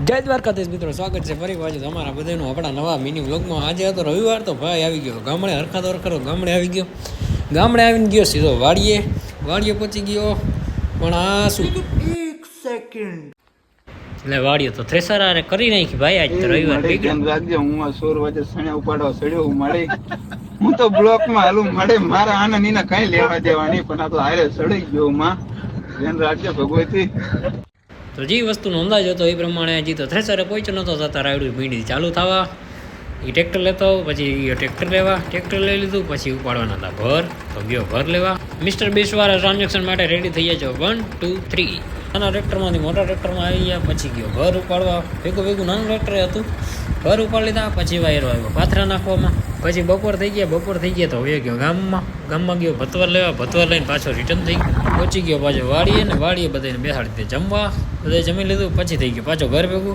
જય દ્વારકાધીશ મિત્રો, સ્વાગત છે ફરી પાછું તમારા બધાનું આપણા નવા મિની વ્લોગમાં. આજે હતો રવિવાર, તો ભાઈ આવી ગયો ગામડે. હરખાતો હરખાતો ગામડે આવી ગયો. ગામડે આવીને ગયો સીધો વાડીએ પહોંચી ગયો. પણ આ શું એટલે વાડીએ તો થ્રેસર આરે કરી નાખી ભાઈ. આજ તો રવિવાર રાખજો. હું આ 16 વાગે સણ્યા ઉપાડવા સડ્યો મળે. હું તો બ્લોક માં હાલું મળે. મારા આના નીના કઈ લેવા દેવા નહીં, પણ આ તો હારે સડી ગયો. માં ધ્યાન રાખજો ભગવતી. તો જે વસ્તુનો અંદાજ હતો એ પ્રમાણે હજી તો થ્રેસરે પહોંચ્યો નહોતો, થતા રાયડું મીંડી ચાલુ થવા. એ ટ્રેક્ટર લેતો, પછી ટ્રેક્ટર લેવા. ટ્રેક્ટર લઈ લીધું, પછી ઉપાડવાના હતા ભર. તો ગયો ભર લેવા. મિસ્ટર બેસવાળા ટ્રાન્ઝેક્શન માટે રેડી થઈ જાય છે. 1 2 3. નાના ટ્રેક્ટરમાંથી મોટા ટ્રેક્ટરમાં આવી ગયા. પછી ગયો ભર ઉપાડવા. ભેગું નાનું ટ્રેક્ટર હતું. ભર ઉપાડી લીધા. પછી વાયરો આવ્યો પાથરા નાખવામાં. પછી બપોર થઈ ગયા તો હવે ગયો ગામમાં ગયો ભતવર લેવા. ભતવર લઈને પાછો રિટર્ન થઈ ગયો. પહોંચી ગયો પાછો વાડીએ બધાને બેસાડી દે જમવા. બધાએ જમી લીધું. પછી થઈ ગયો પાછો ઘર ભેગું.